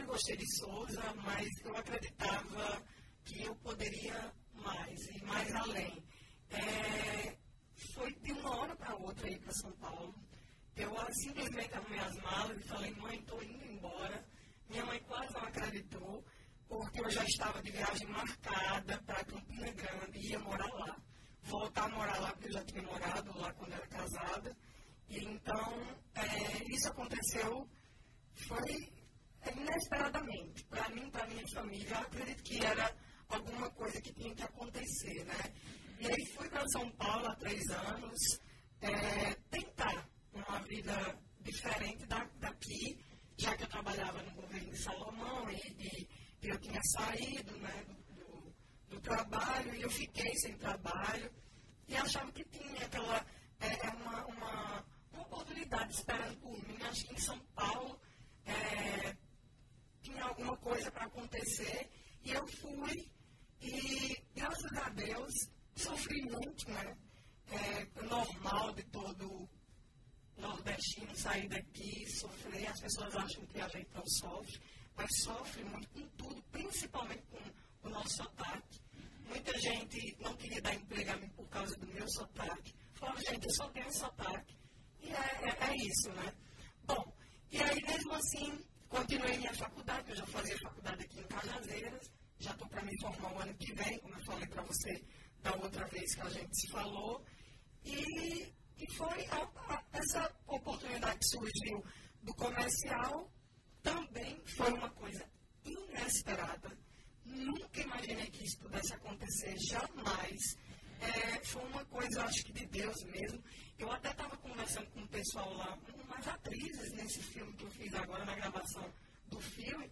gostei de Souza, mas eu acreditava que eu poderia mais, e mais além. Foi de uma hora para outra ir para São Paulo. Eu simplesmente arrumei as malas e falei, mãe, estou indo embora. Minha mãe quase não acreditou, porque eu já estava de viagem marcada para Campina Grande e ia morar lá. Voltar a morar lá, porque eu já tinha morado lá quando era casada. E então, isso aconteceu, foi inesperadamente. Para mim, para minha família, eu acredito que era alguma coisa que tinha que acontecer, né? E aí fui para São Paulo há 3 anos, tentar uma vida diferente daqui, já que eu trabalhava no governo de Salomão e eu tinha saído, né, do trabalho e eu fiquei sem trabalho e achava que tinha aquela uma oportunidade esperando por mim. Acho que em São Paulo tinha alguma coisa para acontecer e eu fui e, graças a Deus, sofri muito, né? Normal de todo nordestino sair daqui, sofrer. As pessoas acham que a gente não sofre, mas sofre muito com tudo, principalmente com o nosso sotaque. Muita gente não queria dar emprego a mim por causa do meu sotaque. Falava, gente, eu só tenho sotaque. E é isso, né? Bom, e aí mesmo assim, continuei minha faculdade, eu já fazia faculdade aqui em Cajazeiras, já estou para me formar o ano que vem, como eu falei para você da outra vez que a gente se falou. E foi essa oportunidade que surgiu do comercial, também foi uma coisa inesperada. Nunca imaginei que isso pudesse acontecer, jamais. Foi uma coisa, acho que de Deus mesmo. Eu até estava conversando com o pessoal lá, umas atrizes nesse filme que eu fiz agora, na gravação do filme,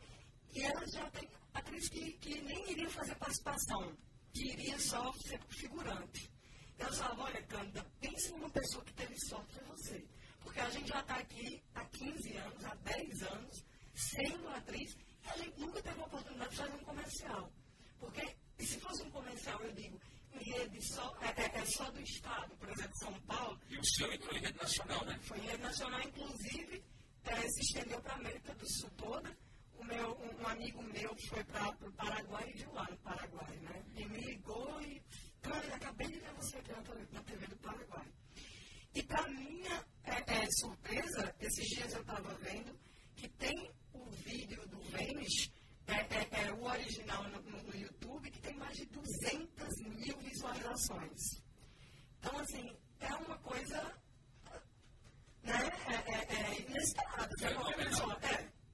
e elas já têm atrizes que nem iriam fazer participação, que iria só ser figurante. Eu falava, olha, Cândida, pense numa pessoa que teve sorte, foi você. Porque a gente já está aqui há 15 anos, há 10 anos, sendo atriz, e a gente nunca teve a oportunidade de fazer um comercial. Porque, e se fosse um comercial, eu digo, em rede só do Estado, por exemplo, São Paulo. E o seu entrou em rede nacional, né? Foi em rede nacional, inclusive, se estendeu para a América do Sul toda. Um amigo meu foi para o Paraguai e viu lá no Paraguai, né? E me ligou e, cara, acabei de ver você aqui na TV do Paraguai. E para minha surpresa, esses dias eu estava vendo que tem o vídeo do Vênus, o original no YouTube, que tem mais de 200 mil visualizações. Então, assim, é uma coisa, né, inesperada.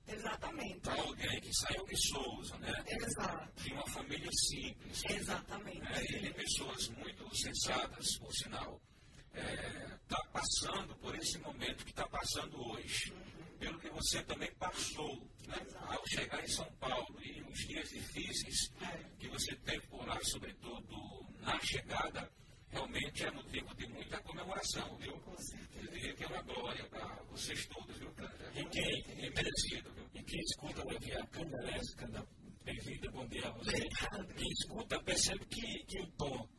Exatamente. Para alguém que saiu de Souza, né? Exato. De uma família simples. Exatamente. E de pessoas muito sensatas, por sinal, está passando por esse momento que está passando hoje. Pelo que você também passou, né? Ao chegar em São Paulo e os dias difíceis que você teve por lá, sobretudo na chegada, realmente é motivo de muita comemoração, viu? Eu diria que é uma glória para vocês todos, viu, Cândida? E merecido, viu? E quem escuta aqui a Cândida, bem-vinda, bom dia a você. Quem escuta percebe que o tom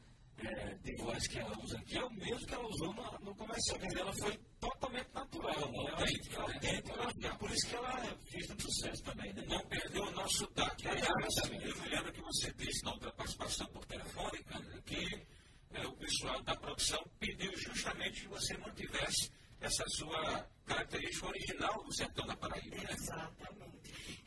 de voz que ela usa aqui é o mesmo que ela usou no comercial. Quer dizer, ela foi totalmente natural, né? Autêntica. Por isso que ela fez um sucesso também, né? Não perdeu o nosso sotaque. Eu me lembro que você disse na outra participação por telefone, Cândida, que o pessoal da produção pediu justamente que você mantivesse essa sua característica original do sertão da Paraíba. Né? Exatamente.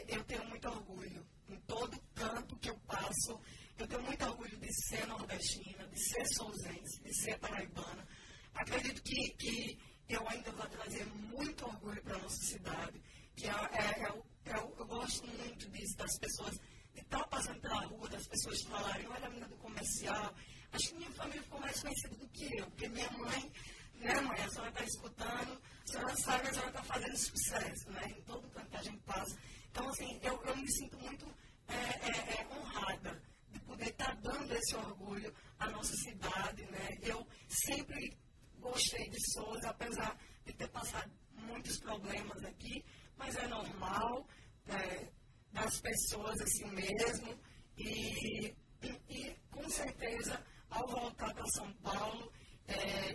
Eu tenho muito orgulho em todo canto que eu passo. Eu tenho muito orgulho de ser nordestina, de ser souzense, de ser paraibana. Acredito que eu ainda vou trazer muito orgulho para a nossa cidade. Que eu gosto muito disso, das pessoas de estar passando pela rua, das pessoas falarem, olha a menina do comercial. Acho que minha família ficou mais conhecida do que eu, porque minha mãe, né, mãe, a senhora está escutando, a senhora sabe que a senhora está fazendo sucesso, né, em todo canto que a gente passa. Então, assim, eu me sinto muito honrada de poder estar dando esse orgulho à nossa cidade, né. Eu sempre gostei de Souza, apesar de ter passado muitos problemas aqui, mas é normal, das pessoas assim mesmo, e com certeza, ao voltar para São Paulo,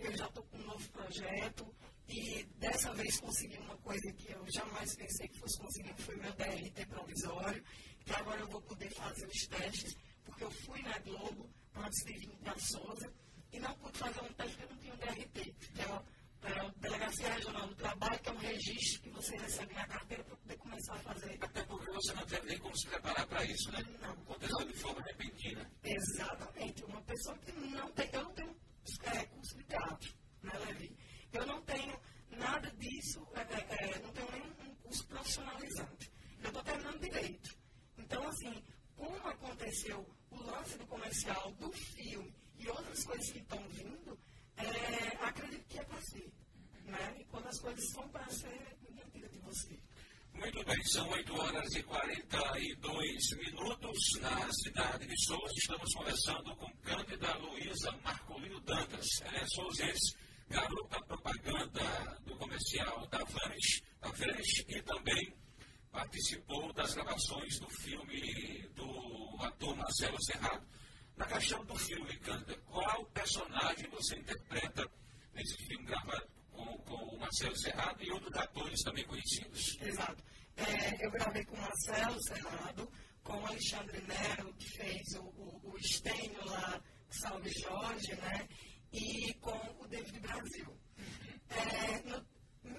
eu já estou com um novo projeto E dessa vez consegui uma coisa que eu jamais pensei que fosse conseguir, que foi meu DRT provisório, que agora eu vou poder fazer os testes, porque eu fui na Globo antes de vir para Souza e não pude fazer um teste porque eu não tinha um DRT, que é a Delegacia Regional do Trabalho, que é um registro que você recebe na carteira para poder começar a fazer. Até porque você não teve nem como se preparar para isso, né? Não. Aconteceu de forma repentina. Exatamente. Uma pessoa que não tem, eu não tenho curso de teatro, né, Levi? Eu não tenho nada disso, não tenho nenhum curso profissionalizante. Eu estou terminando direito. Então, assim, como aconteceu o lance do comercial, do filme e outras coisas que estão vindo, acredito que é para ser. Né? E quando as coisas são para ser, ninguém tira de você. Muito bem, são 8 horas e 42 minutos na cidade de Souza. Estamos conversando com Cândida Luísa Marcolino Dantas. Ela é souzense, garota propaganda do comercial da Vanish e também participou das gravações do filme do ator Marcelo Serrado. Na questão do filme, Cândida, qual personagem você interpreta nesse filme gravado com o Marcelo Serrado e outros atores também conhecidos? Exato. Eu gravei com o Marcelo Serrado, com o Alexandre Nero, que fez o Estênio lá, Salve Jorge, né? E com o David Brasil.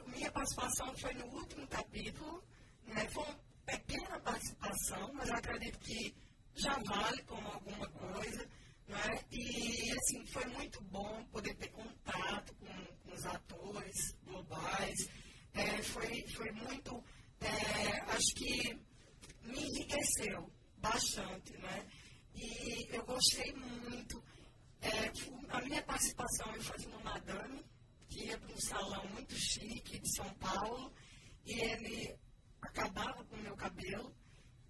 Minha participação foi no último capítulo, né? Foi uma pequena participação, mas eu acredito que já vale como alguma coisa, né? E assim, foi muito bom poder ter contato com os atores globais. Foi muito, acho que me enriqueceu bastante, né? E eu gostei muito. A minha participação, eu fazia uma madame, que ia para um salão muito chique de São Paulo, e ele acabava com o meu cabelo,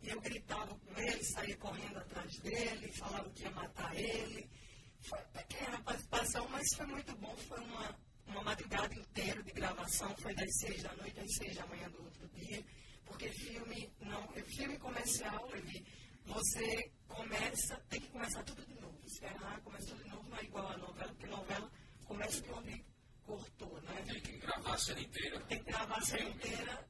e eu gritava com ele, saía correndo atrás dele, falava que ia matar ele. Foi uma pequena participação, mas foi muito bom. Foi uma madrugada inteira de gravação, foi das 6 da noite às 6 da manhã do outro dia, porque filme comercial, você tem que começar tudo de novo. Se errar, começa tudo de novo, não é igual a novela, porque novela começa de onde cortou, né? Tem que gravar a cena inteira. Tem que gravar a cena inteira,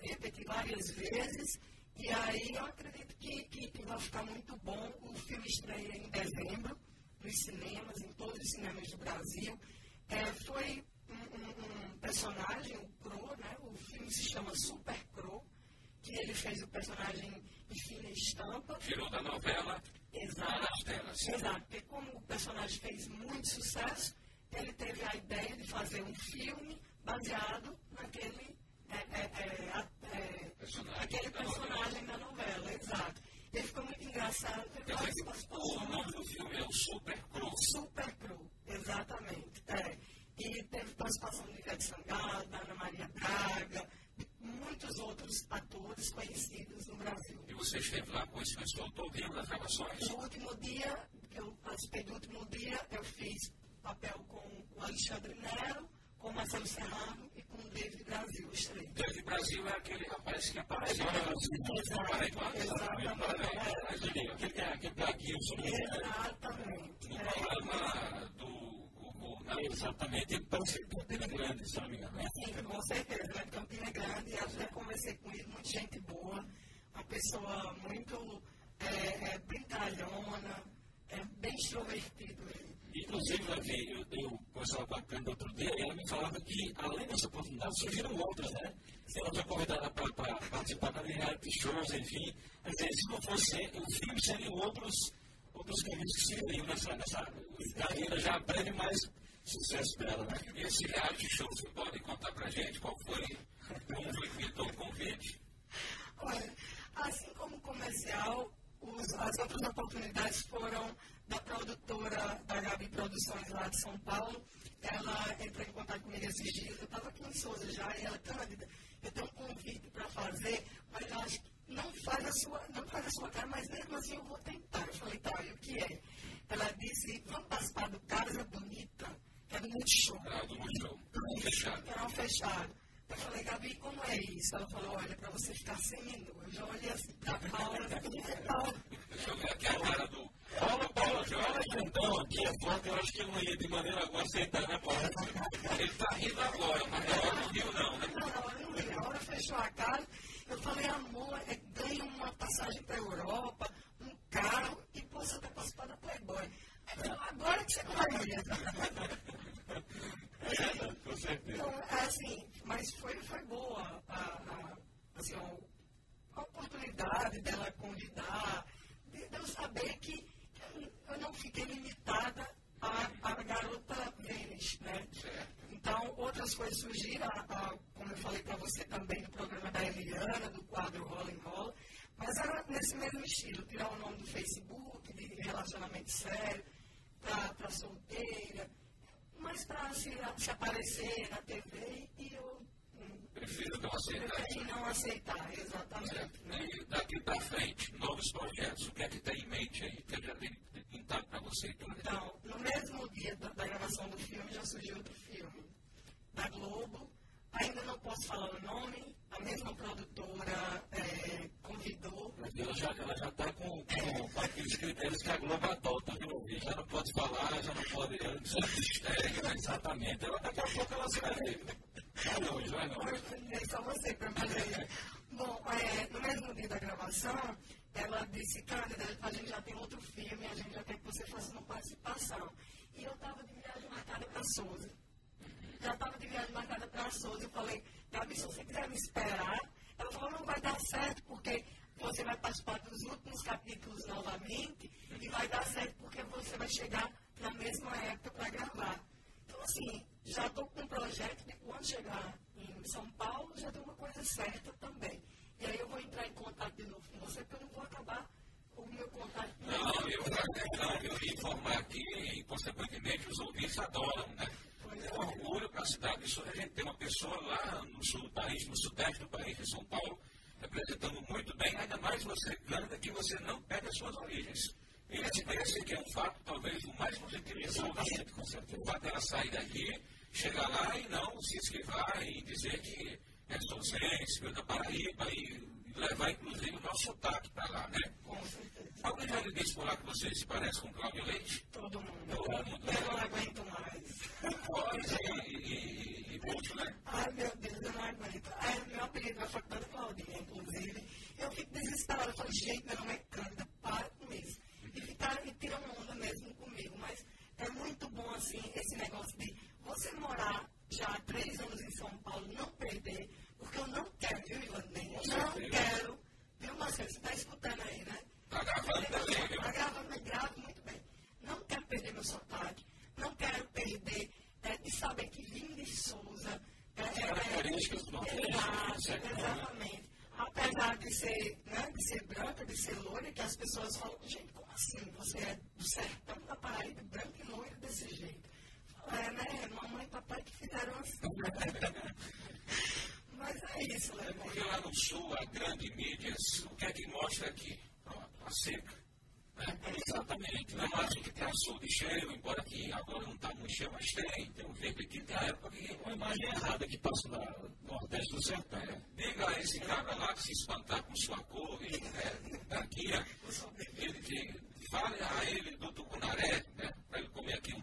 repetir várias vezes, e aí eu acredito que vai ficar muito bom. O filme estreia em dezembro, nos cinemas, em todos os cinemas do Brasil. Foi um personagem, o Crow, né? O filme se chama Super Crow, que ele fez o personagem em fina estampa. Tirou da novela. Exato. Nas telas. Exato, porque como o personagem fez muito sucesso, ele teve a ideia de fazer um filme baseado naquele personagem da novela. Exato. Ele ficou muito engraçado. O nome do filme é o Super Crow. Super Crow, exatamente. E teve participação de Ivete Sangalo, da Ana Maria Braga, muitos outros atores conhecidos no Brasil. E você esteve lá com esse pessoal todinho das gravações? No último dia, eu participei do último dia, eu fiz papel com o Alexandre Nero, com o Marcelo Serrano e com o David Brasil, os três. David Brasil é aquele rapaz que aparece lá aquele plaquinho sobre ele. Exatamente. No programa do exatamente, ele parece que Campina Grande, se não me engano. Sim, com certeza, né? Campina Grande, eu já conversei com ele, muita gente boa, uma pessoa muito brincalhona, bem extrovertido ele. Inclusive, Levi, eu conversava com a Cândida outro dia e ela me falava que, além dessa oportunidade, surgiram outras, né? Ela foi convidada para participar de reality shows, enfim. Quer dizer, se não fosse o filme, seriam outros caminhos que seguiriam nessa carreira, já aprende mais sucesso dela, né? E esse reality show, você pode contar pra gente qual foi? Como foi feito o convite? Olha, assim como o comercial, as outras oportunidades foram da produtora da Gabi Produções lá de São Paulo. Ela entrou em contato comigo esses dias. Eu estava aqui em Souza já e ela, Cândida, eu tenho um convite para fazer, mas eu acho que não faz a sua cara, mas mesmo assim eu vou tentar. Eu falei, tá, e o que é? Ela disse, vamos participar do Casa Bonita, que é do Multishow. Do Multishow. Fechado. Canal fechado. Eu falei, Gabi, como é isso? Ela falou, olha, para você ficar seminu. Eu já olhei assim pra Paula, Deixa eu ver aqui a cara do... Paula, joga então aqui a forte, eu acho que ele não ia de maneira alguma aceitar, né, Paulo? Ele está rindo agora, mas na hora não riu, não, né? Não, na hora não riu. Na hora fechou a cara. Eu falei, amor, ganha uma passagem para a Europa, um carro e você vai participar da Playboy. Ele falou, agora que você não vai vir. Com certeza. Então, assim, mas foi boa assim, a oportunidade dela convidar, de eu saber que eu não fiquei limitada à garota Vênus, né? Então, outras coisas surgiram, como eu falei para você também, no programa da Eliana, do quadro Rola em Rola, mas era nesse mesmo estilo, tirar o nome do Facebook, de relacionamento sério, para solteira, mas para se aparecer na TV e eu prefiro não aceitar. Prefiro não aceitar, exatamente. E daqui para frente, novos projetos, o que é que tem em mente aí, que eu já tenho pintado para você? Então, no mesmo dia da gravação do filme, já surgiu outro filme, da Globo, ainda não posso falar o nome, a mesma produtora convidou. Ela já está com aqueles critérios que a Globo adota, viu? Já não pode falar, já não pode. Exatamente. Daqui a pouco ela se vai ver. Vai não. É só você para fazer. Bom, no mesmo dia da gravação, ela disse, Cândida, a gente já tem outro filme, a gente já quer que você faça uma participação. E eu estava de viagem marcada para Souza. Já estava de viagem marcada para Souza. Eu falei, Gabi, se você quiser me esperar, ela falou, não vai dar certo, porque você vai participar dos últimos capítulos novamente, e vai dar certo porque você vai chegar na mesma época para gravar. Então, assim, já estou com um projeto de quando chegar em São Paulo, já tem uma coisa certa também. E aí eu vou entrar em contato de novo com você, porque eu não vou acabar o meu contato. Não, eu ia informar aqui, e consequentemente os ouvintes adoram, né? É um orgulho para a cidade. Isso a gente tem uma pessoa lá no sul do país, no sudeste do país, em São Paulo, representando muito bem, ainda mais você, Cândida, que você não perde as suas origens. Esse aqui é um fato, talvez, o mais positivo do movimento, com certeza. O fato dela sair daqui, chegar lá e não se esquivar e dizer que é sonsense, veio da Paraíba e levar, inclusive, o nosso sotaque para lá, né? Com certeza. Alguém já lhe disse por lá que você se parece com Cláudio Leite? Todo mundo. Todo mundo. Eu não aguento mais. Pode e muito, né? Ai, meu Deus, eu não aguento. Meu apelido na faculdade é Claudinha, inclusive. Eu fico desesperada. Eu falo, gente, meu nome é Cândida, para com isso. E tiram onda mesmo comigo. Mas é muito bom, assim, esse negócio de você morar já há 3 anos em São Paulo, não perder, porque eu não quero, viu, Ivanei? Eu não quero. Viu, Marcelo? Você está escutando aí, né? Está gravando também, viu? Está gravando, gravo muito bem. Não quero perder meu sotaque. Não quero perder de saber que vim de Souza. Características do exatamente. Apesar de ser branca, de ser loira, que as pessoas falam, gente, como assim? Você é do sertão da Paraíba, branca e loira desse jeito. Né? Mamãe e papai que fizeram assim. Mas é isso, né? Porque lá no sul, a grande mídia, o que é que mostra aqui? Pronto, a seca. Exatamente. Não acho que tem açude cheio, embora que agora não está muito cheio, mas tem um verde aqui, tem a época que uma imagem errada que passa no Nordeste do Sertão. Diga a esse cara lá que se espantar com sua cor, daqui, ele fale a ele do tucunaré, né, para ele comer aqui o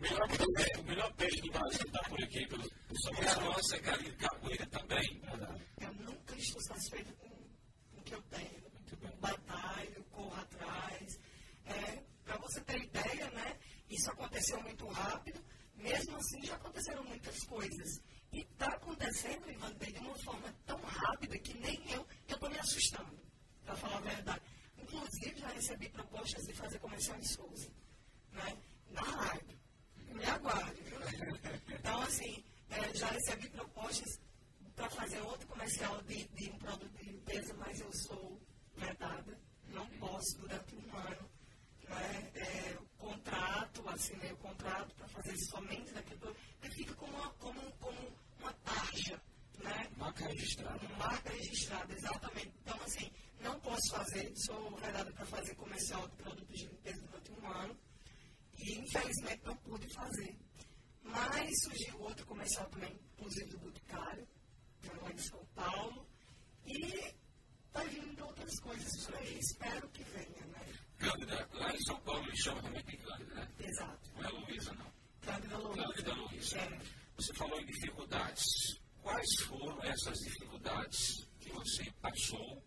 melhor peixe do Brasil está por aqui, pelo a nossa galinha de capoeira também. Eu nunca estou satisfeito com o que eu tenho. Batalho, corro atrás. Para você ter ideia, né? Isso aconteceu muito rápido, mesmo assim já aconteceram muitas coisas. E está acontecendo, Ivan, de uma forma tão rápida que nem eu estou me assustando, para falar a verdade. Inclusive, já recebi propostas de fazer comercial em Souza, né? Na rádio. Me aguarde, viu? Então, assim, já recebi propostas para fazer outro comercial de um produto de limpeza, mas eu sou vedada, não posso durante um ano. Contrato, assinei o contrato para fazer somente daquele produto, que fica como uma tarja, né? Marca registrada. Marca registrada, exatamente. Então, assim, não posso fazer, sou vedada para fazer comercial de produtos de limpeza durante um ano, e infelizmente não pude fazer. Mas surgiu outro comercial também, inclusive do Boticário, lá em São Paulo, e vai vindo outras coisas por aí, espero que venha, né? Cândida, lá em São Paulo eles chamam também de Cândida, né? Exato. Não é Luísa, não. Cândida Luísa. Cândida Luísa. É. Você falou em dificuldades. Quais foram essas dificuldades que você passou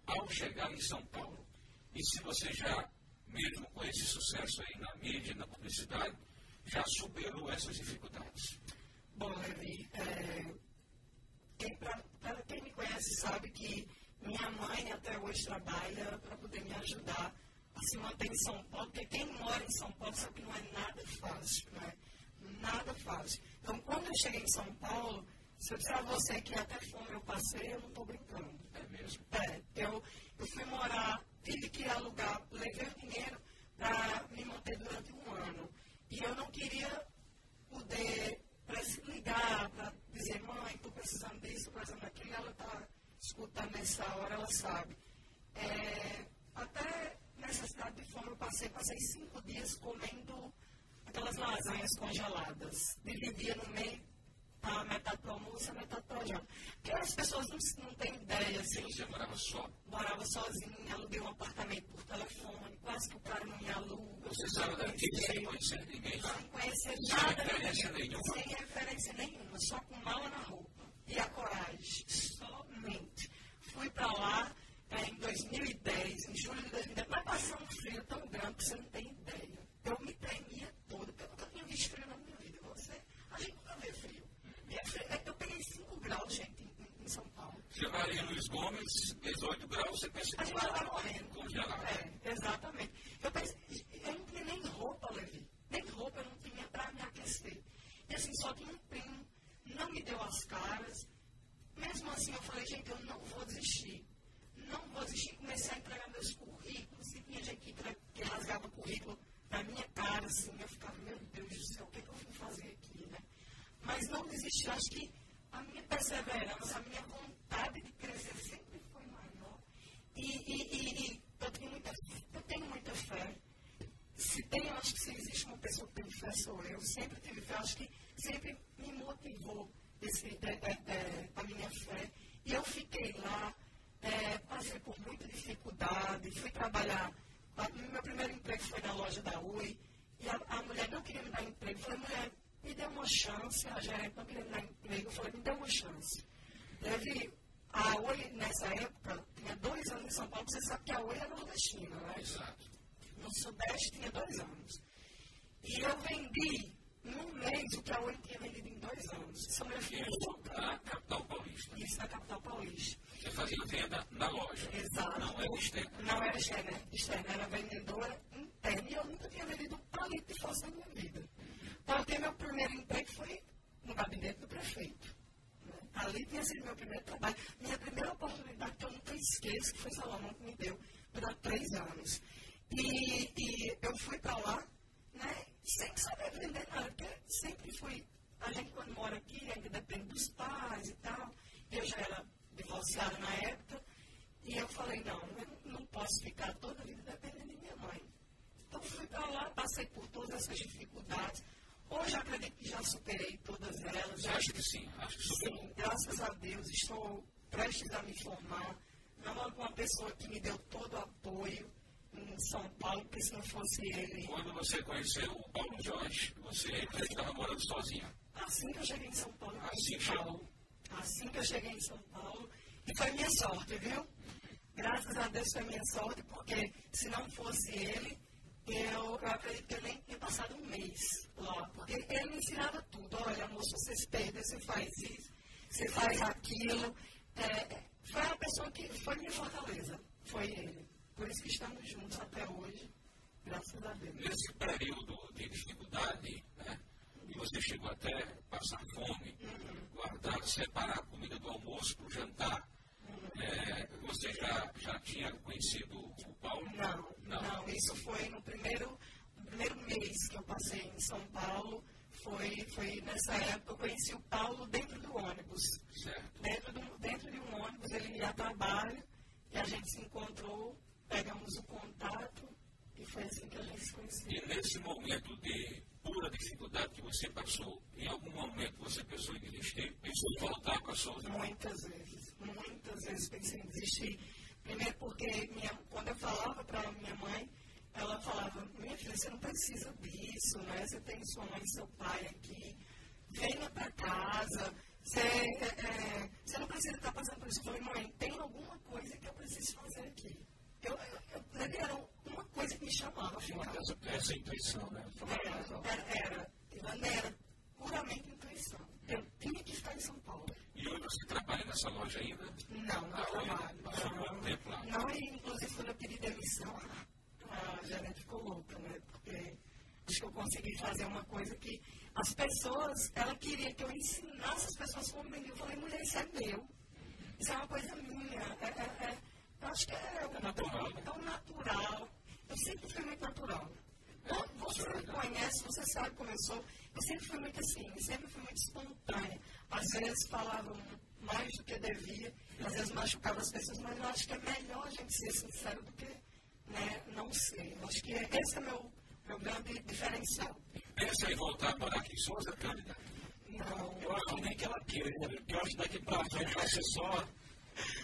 ao chegar em São Paulo? E se você já, mesmo com esse sucesso aí na mídia, na publicidade, já superou essas dificuldades? Bom, Levi, para quem me conhece sabe que minha mãe até hoje trabalha para poder me ajudar a se manter em São Paulo, porque quem mora em São Paulo sabe que não é nada fácil, né? Nada fácil. Então, quando eu cheguei em São Paulo, se eu disser a você que até fome eu passei, eu não estou brincando. É mesmo? Eu fui morar, tive que alugar, levei o dinheiro para me manter durante um ano. E eu não queria poder ligar para dizer, mãe, estou precisando disso, precisando daquilo, ela está escutando nessa hora, ela sabe. Até nessa cidade de fome eu passei 5 dias comendo aquelas lasanhas congeladas. Dividia no meio, a metade para o almoço e a metade para o jantar. Porque as pessoas não têm ideia, assim. Você morava só? Morava sozinha, aluguei um apartamento por telefone, quase que o cara não me aluga. Você saiu daqui sem conhecer ninguém lá? Sem conhecer Sem nada. referência nenhuma? Sem referência nenhuma, só com mala na roupa. E a coragem, somente. Fui para lá em 2010, em julho de 2010, mas passou um frio tão grande que você não tem ideia. Eu me tremia toda, porque eu nunca tinha visto frio na minha vida. A gente nunca vê frio. Eu peguei 5 graus, gente, em São Paulo. Você vai em Luiz Gomes, 18 graus, você pensa que a gente estava morrendo. Congelado. Exatamente. Eu pensei, eu não tinha nem roupa, Levi. Nem roupa eu não tinha para me aquecer. E assim, só tinha um primo, não me deu as caras. Mesmo assim, eu falei, gente, eu não vou desistir. Não vou desistir. Comecei a entregar meus currículos. E tinha gente que rasgava o currículo na minha cara, assim. Eu ficava, meu Deus do céu, o que eu vim fazer aqui, né? Mas não desisti. Acho que a minha perseverança, a minha vontade de crescer sempre foi maior. E eu tenho muita fé. Acho que se existe uma pessoa que tem fé, sou eu. Sempre tive fé. Acho que sempre me motivou a minha fé. E eu fiquei lá, passei por muita dificuldade, fui trabalhar. Meu primeiro emprego foi na loja da Oi. E a mulher não queria me dar emprego. Eu falei, mulher, me dê uma chance. A gerente não queria me dar emprego. Eu falei, me dê uma chance. A Oi, nessa época, tinha 2 anos em São Paulo. Você sabe que a Oi é nordestina, né? Exato. No Sudeste tinha 2 anos. E eu vendi num mês o que a Oi tinha vendido em 2 anos. Isso na capital paulista. Isso, na capital paulista. Você fazia venda na loja. Exato. Não era externa. Não era externa, era vendedora interna. E eu nunca tinha vendido um palito de força na minha vida. Porque meu primeiro emprego foi no gabinete do prefeito. Ali tinha sido meu primeiro trabalho. Minha primeira oportunidade, que eu nunca esqueço, que foi Salomão que me deu durante 3 anos. E eu fui para lá, né, sem saber vender nada, porque sempre fui. A gente, quando mora aqui, ainda depende dos pais e tal. Eu já era divorciada na época. E eu falei, não posso ficar toda a vida dependendo de minha mãe. Então, fui para lá, passei por todas essas dificuldades. Hoje, acredito que já superei todas elas. Você acha que sim? Acho que superou. Sim, graças a Deus, estou prestes a me formar. Namoro com uma pessoa que me deu todo o apoio em São Paulo, porque se não fosse ele... Quando você conheceu o Paulo Jorge, você estava morando sozinha? Assim que eu cheguei em São Paulo. Assim que eu cheguei em São Paulo. E foi minha sorte, viu? Graças a Deus foi minha sorte, porque se não fosse ele, eu acredito que eu nem tinha passado um mês lá. Porque ele me ensinava tudo. Olha, moço, você se perde, você faz isso, você faz aquilo. Foi a pessoa que foi minha fortaleza. Foi ele. Por isso que estamos juntos até hoje. Graças a Deus. Nesse período de dificuldade, né? E você chegou até passar fome, guardar, separar a comida do almoço para o jantar. Você já tinha conhecido o Paulo? Não. Isso foi no primeiro mês que eu passei em São Paulo. Foi nessa época eu conheci o Paulo dentro do ônibus. Certo. Dentro de um ônibus, ele ia a trabalho e a gente se encontrou, pegamos o contato e foi assim que a gente se conheceu. E nesse momento de pura dificuldade que você passou, em algum momento você pensou em desistir? Pensou em voltar para a sua vida? Muitas vezes pensei em desistir. Primeiro porque quando eu falava para minha mãe você não precisa disso, né? Você tem sua mãe e seu pai aqui, venha para casa, você não precisa estar passando por isso. Eu falei, mãe, tem alguma coisa que eu preciso fazer aqui. Era uma coisa que me chamava. Essa intuição, né? Era puramente intuição. Eu tinha que estar em São Paulo. E hoje você trabalha nessa loja ainda? Não trabalho. Passou muito tempo lá. Não, e inclusive quando eu pedi demissão, a gerente ficou louca, né? Porque acho que eu consegui fazer uma coisa que as pessoas, ela queria que eu ensinasse as pessoas como vender. Eu falei, mulher, isso é meu. Isso é uma coisa minha. Eu acho que é tão natural. Eu sempre fui muito natural. Você me conhece, você sabe como eu sou. Eu sempre fui muito assim, sempre fui muito espontânea. Às vezes falava mais do que devia, às vezes machucava as pessoas, mas eu acho que é melhor a gente ser sincero do que, né, não ser. Eu acho que esse é meu grande diferencial. Pensa em voltar a morar aqui em Souza, Cândida? Não. Eu acho que nem que ela queira, né? Porque eu acho que daqui pra frente vai ser só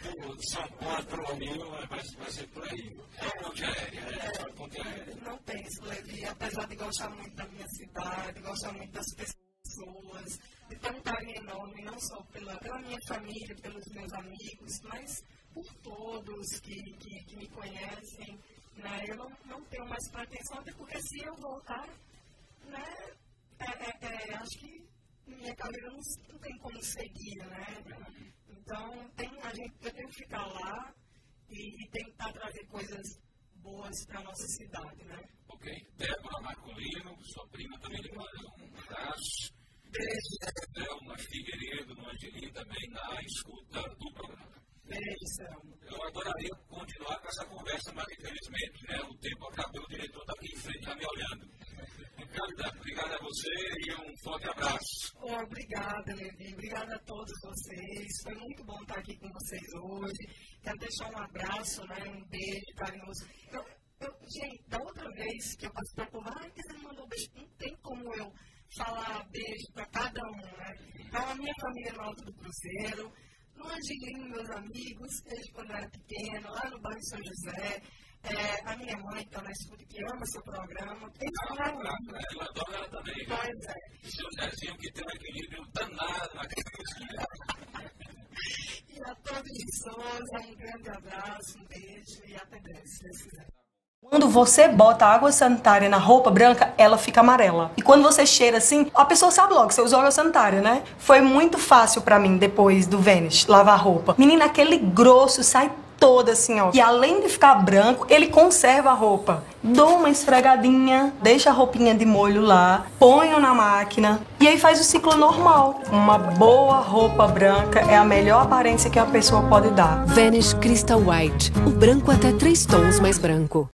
por São Paulo, pelo menos, vai ser por aí. Ponte aérea. Só ponte aérea. Não penso, Levi, apesar de gostar muito da minha cidade, gostar muito das pessoas, de ter um carinho enorme, não só pela minha família, pelos meus amigos, mas por todos que me conhecem, né? Eu não tenho mais pretensão, até porque se eu voltar, né, acho que minha carreira não tem como seguir, né? Então, eu tenho que ficar lá e tentar trazer coisas boas para a nossa cidade, né? Ok. Débora Marcolino, sua prima também lhe manda um abraço. Beijo. Thelma Figueiredo, no Angelim, também na escuta do programa. Beijo, Selma. Eu adoraria continuar com essa conversa, mas infelizmente, né, o tempo acabou, o diretor está aqui em frente, já me olhando. Cândida, obrigado a você e um forte abraço. Obrigada, Levi. Obrigada a todos vocês. Foi muito bom estar aqui com vocês hoje. Quero deixar um abraço, né, um beijo carinhoso. Gente, da outra vez que eu passei por você me mandou beijo. Não tem como eu falar beijo para cada um, né? Então, a minha família no Alto do Cruzeiro, no Angelim, meus amigos, desde quando eu era pequeno, lá no bairro São José. A minha mãe está na escuta, que ama seu programa. Ela adora ela também. Pois é. Seu Zezinho, que tem um equilíbrio danado naquele cozinha. E a todos de Souza, um grande abraço, um beijo e até breve, se Deus quiser. Quando você bota água sanitária na roupa branca, ela fica amarela. E quando você cheira assim, a pessoa sabe logo que você usou água sanitária, né? Foi muito fácil pra mim, depois do Vanish, lavar roupa. Menina, aquele grosso sai todo assim, ó. E além de ficar branco, ele conserva a roupa. Dou uma esfregadinha, deixa a roupinha de molho lá, ponho na máquina e aí faz o ciclo normal. Uma boa roupa branca é a melhor aparência que a pessoa pode dar. Vanish Crystal White, o branco até 3 tons mais branco.